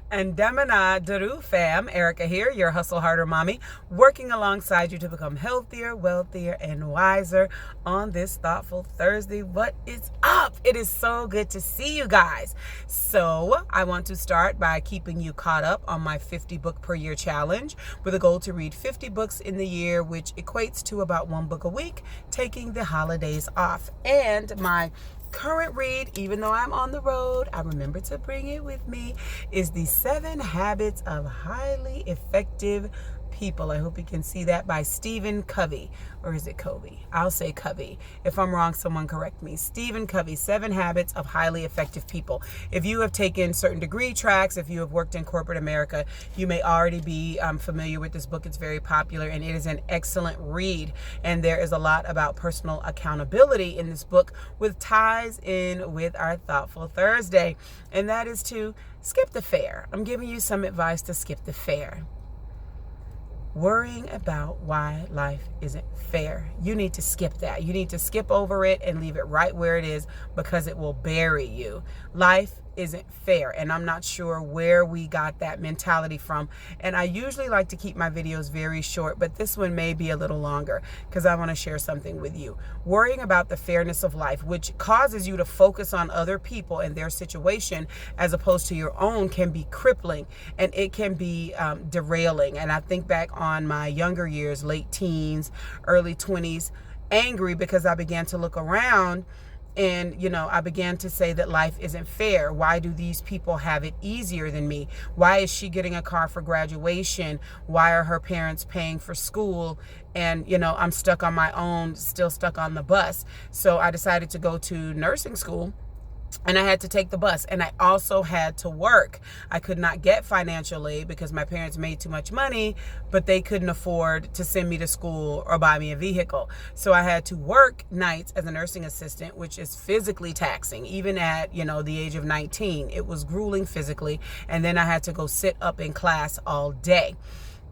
And Demona Daru fam, Erica here, your hustle harder mommy, working alongside you to become healthier, wealthier, and wiser on this thoughtful Thursday. What is up? It is so good to see you guys. So I want to start by keeping you caught up on my 50 book per year challenge with a goal to read 50 books in the year, which equates to about one book a week, taking the holidays off. And my current read, even though I'm on the road, I remember to bring it with me, is The 7 Habits of Highly Effective People. I hope you can see that, by Stephen Covey. Or is it Covey? I'll say Covey. If I'm wrong, someone correct me. Stephen Covey, 7 Habits of Highly Effective People. If you have taken certain degree tracks, if you have worked in corporate America, you may already be familiar with this book. It's very popular and it is an excellent read. And there is a lot about personal accountability in this book with ties in with our Thoughtful Thursday. And that is to skip the fair. I'm giving you some advice to skip the fair. Worrying about why life isn't fair. You need to skip that. You need to skip over it and leave it right where it is, because it will bury you. Life isn't fair, and I'm not sure where we got that mentality from. And I usually like to keep my videos very short, but this one may be a little longer because I want to share something with you. Worrying about the fairness of life, which causes you to focus on other people and their situation as opposed to your own, can be crippling, and it can be derailing. And I think back on my younger years, late teens, early 20s, angry because I began to look around and, I began to say that life isn't fair. Why do these people have it easier than me? Why is she getting a car for graduation? Why are her parents paying for school? And, I'm stuck on my own, still stuck on the bus. So I decided to go to nursing school. And I had to take the bus, and I also had to work. I could not get financial aid because my parents made too much money, but they couldn't afford to send me to school or buy me a vehicle. So I had to work nights as a nursing assistant, which is physically taxing. Even at, the age of 19, it was grueling physically. And then I had to go sit up in class all day.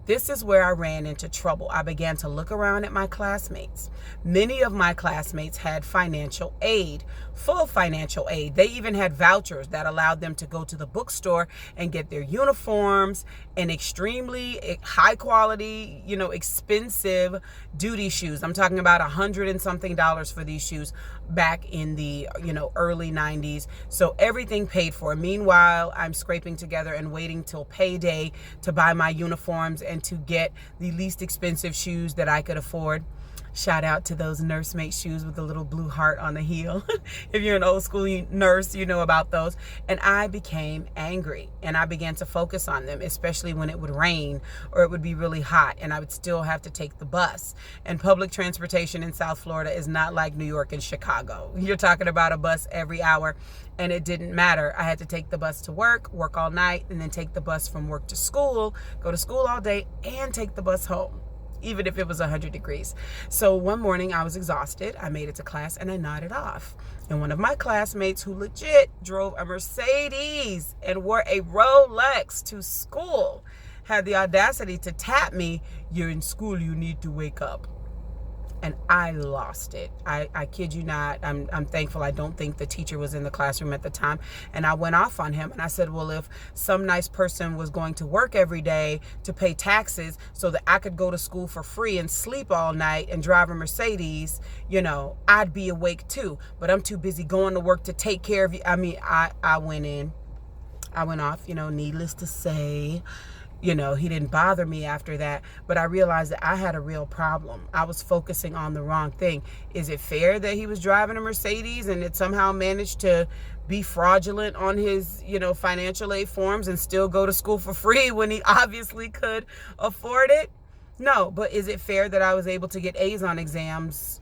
This is where I ran into trouble. I began to look around at my classmates. Many of my classmates had financial aid, full financial aid. They even had vouchers that allowed them to go to the bookstore and get their uniforms and extremely high quality, expensive duty shoes. I'm talking about $100 and something for these shoes back in the, early 90s. So everything paid for. Meanwhile, I'm scraping together and waiting till payday to buy my uniforms and to get the least expensive shoes that I could afford. Shout out to those nursemaid shoes with the little blue heart on the heel. If you're an old school nurse, you know about those. And I became angry, and I began to focus on them, especially when it would rain or it would be really hot and I would still have to take the bus. And public transportation in South Florida is not like New York and Chicago. You're talking about a bus every hour, and it didn't matter. I had to take the bus to work all night, and then take the bus from work to school, go to school all day, and take the bus home, even if it was 100 degrees. So one morning I was exhausted. I made it to class and I nodded off. And one of my classmates, who legit drove a Mercedes and wore a Rolex to school, had the audacity to tap me, "You're in school, you need to wake up." And I lost it. I kid you not. I'm thankful. I don't think the teacher was in the classroom at the time. And I went off on him. And I said, well, if some nice person was going to work every day to pay taxes so that I could go to school for free and sleep all night and drive a Mercedes, I'd be awake too. But I'm too busy going to work to take care of you. I mean, I went off, needless to say. He didn't bother me after that, but I realized that I had a real problem. I was focusing on the wrong thing. Is it fair that he was driving a Mercedes and it somehow managed to be fraudulent on his, financial aid forms and still go to school for free when he obviously could afford it? No, but is it fair that I was able to get A's on exams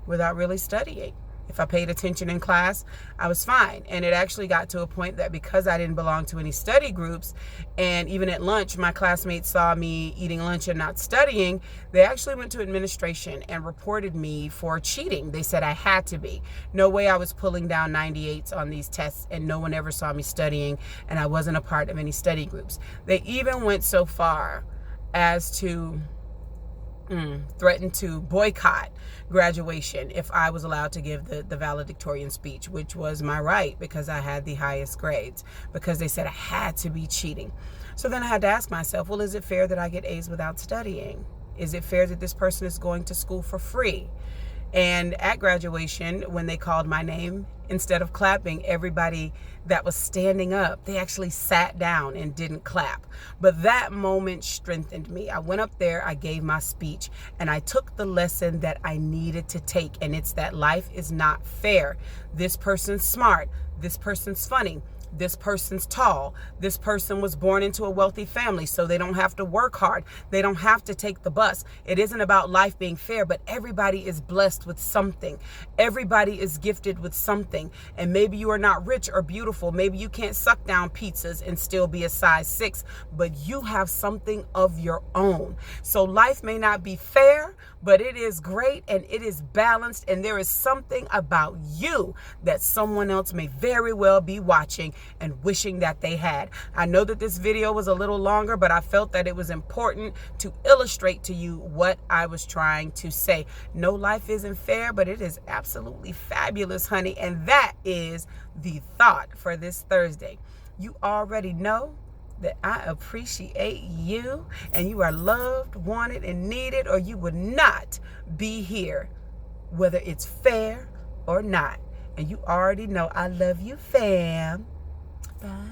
without really studying? If I paid attention in class, I was fine. And it actually got to a point that because I didn't belong to any study groups, and even at lunch, my classmates saw me eating lunch and not studying, they actually went to administration and reported me for cheating. They said I had to be. No way I was pulling down 98s on these tests, and no one ever saw me studying, and I wasn't a part of any study groups. They even went so far as to threatened to boycott graduation if I was allowed to give the valedictorian speech, which was my right because I had the highest grades, because they said I had to be cheating. So then I had to ask myself, well, is it fair that I get A's without studying? Is it fair that this person is going to school for free? And at graduation, when they called my name, instead of clapping, everybody that was standing up, they actually sat down and didn't clap. But that moment strengthened me. I went up there, I gave my speech, and I took the lesson that I needed to take. And it's that life is not fair. This person's smart. This person's funny. This person's tall. This person was born into a wealthy family, so they don't have to work hard. They don't have to take the bus. It isn't about life being fair, but everybody is blessed with something. Everybody is gifted with something. And maybe you are not rich or beautiful. Maybe you can't suck down pizzas and still be a size 6, but you have something of your own. So life may not be fair, but it is great and it is balanced. And there is something about you that someone else may very well be watching and wishing that they had. I know that this video was a little longer, but I felt that it was important to illustrate to you what I was trying to say. No, life isn't fair, but it is absolutely fabulous, honey. And that is the thought for this Thursday. You already know that I appreciate you, and you are loved, wanted, and needed, or you would not be here, whether it's fair or not. And you already know I love you, fam. Bye.